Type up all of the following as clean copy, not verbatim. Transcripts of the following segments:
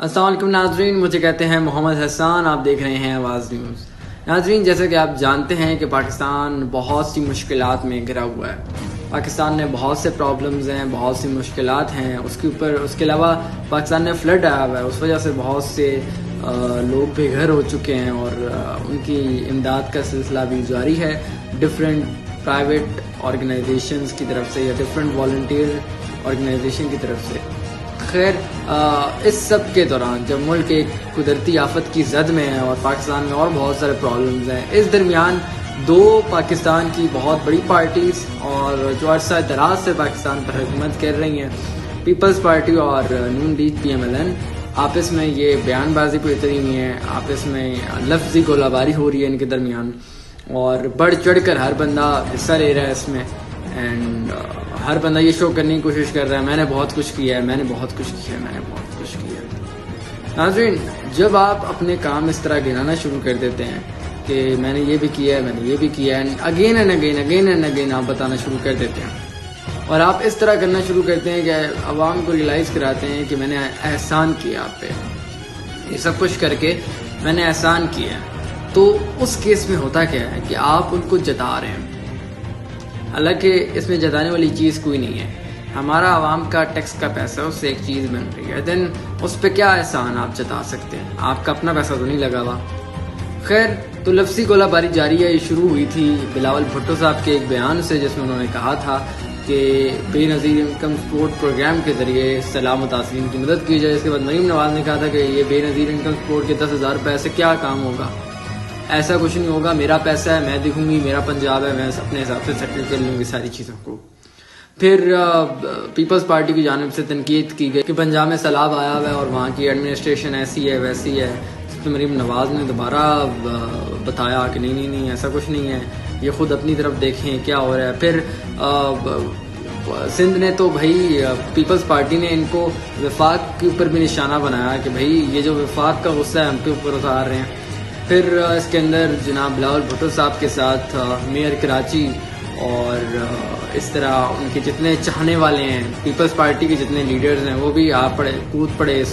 अस्सलाम वालेकुम नाजरीन, मुझे कहते हैं मोहम्मद हसन। आप देख रहे हैं आवाज़ न्यूज़। नाजरीन, जैसे कि आप जानते हैं कि पाकिस्तान बहुत सी मुश्किलात में घिरा हुआ है। पाकिस्तान में बहुत से प्रॉब्लम्स हैं, बहुत सी मुश्किलात हैं। उसके अलावा पाकिस्तान में फ्लड आया हुआ है, उस वजह से बहुत से लोग बेघर हो चुके हैं और उनकी इमदाद का सिलसिला भी जारी है डिफरेंट प्राइवेट ऑर्गेनाइजेशंस की तरफ से या डिफरेंट वॉलंटियर ऑर्गेनाइजेशन की तरफ से। खैर, इस सब के दौरान जब मुल्क एक कुदरती आफत की जद में है और पाकिस्तान में और बहुत सारे प्रॉब्लम्स हैं, इस दरमियान दो पाकिस्तान की बहुत बड़ी पार्टीज और जो अरसा दराज से पाकिस्तान पर हुकूमत कर रही हैं, पीपल्स पार्टी और नून लीग PMLN, आपस में ये बयानबाजी पुरी हुई है, आपस में लफ्जी गोलाबारी हो रही है इनके दरमियान और बढ़ चढ़ कर हर बंदा हिस्सा ले रहा है इसमें। एंड हर बंदा ये शो करने की कोशिश कर रहा है, मैंने बहुत कुछ किया है, मैंने बहुत कुछ किया है, मैंने बहुत कुछ किया है। नाज़रीन, जब आप अपने काम इस तरह गिनाना शुरू कर देते हैं कि मैंने ये भी किया है, मैंने ये भी किया है, अगेन एंड अगेन आप बताना शुरू कर देते हैं और आप इस तरह करना शुरू करते हैं कि अवाम को रियलाइज़ कराते हैं कि मैंने एहसान किया आप पे, ये सब कुछ करके मैंने एहसान किया है। तो उस केस में होता क्या है कि आप उनको जता रहे हैं। हालांकि इसमें जताने वाली चीज़ कोई नहीं है, हमारा आवाम का टैक्स का पैसा उससे एक चीज़ बन रही है, देन उस पर क्या एहसान आप जता सकते हैं, आपका अपना पैसा तो नहीं लगा हुआ। खैर, तो लफ्ज़ी गोलाबारी जारी है। ये शुरू हुई थी बिलावल भुट्टो साहब के एक बयान से, जिसमें उन्होंने कहा था कि बेनज़ीर इनकम सपोर्ट प्रोग्राम के ज़रिए सलाह मुतासिरीन की मदद की जाए। इसके बाद मरीम नवाज ने कहा था कि ये बेनज़ीर इनकम सपोर्ट के 10,000 रुपये से क्या काम होगा, ऐसा कुछ नहीं होगा, मेरा पैसा है, मैं देखूंगी, मेरा पंजाब है, मैं अपने हिसाब से सेटल कर लूँगी सारी चीज़ों को। फिर पीपल्स पार्टी की जानिब से तनकीद की गई कि पंजाब में सैलाब आया हुआ है और वहाँ की एडमिनिस्ट्रेशन ऐसी है वैसी है। तो मरीम नवाज ने दोबारा बताया कि नहीं ऐसा कुछ नहीं है, ये खुद अपनी तरफ देखें क्या हो रहा है। फिर सिंध ने तो भाई पीपल्स पार्टी ने इनको वफाक के ऊपर भी निशाना बनाया कि भाई ये जो वफाक का गुस्सा है हम पे ऊपर उतार रहे हैं। फिर इसके अंदर जनाब बिलावल भुट्टो साहब के साथ मेयर कराची और इस तरह उनके जितने चाहने वाले हैं, पीपल्स पार्टी के जितने लीडर्स हैं, वो भी कूद पड़े इस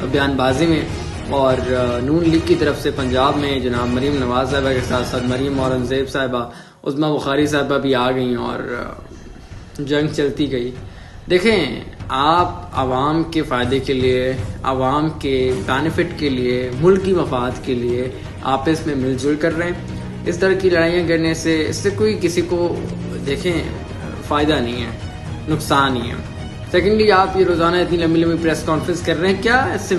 बयानबाजी में। और नून लीग की तरफ से पंजाब में जनाब मरीम नवाज साहबा के साथ साथ मरीम औरंगजेब साहबा, उज़्मा बुखारी साहबा भी आ गई और जंग चलती गई। देखें, आप आवाम के फ़ायदे के लिए, आवाम के बेनिफिट के लिए, मुल्क की मफाद के लिए आपस में मिलजुल कर रहे हैं। इस तरह की लड़ाइयाँ करने से इससे कोई किसी को देखें फ़ायदा नहीं है, नुकसान ही है। सेकेंडली, आप ये रोज़ाना इतनी लंबी लंबी प्रेस कॉन्फ्रेंस कर रहे हैं, क्या इससे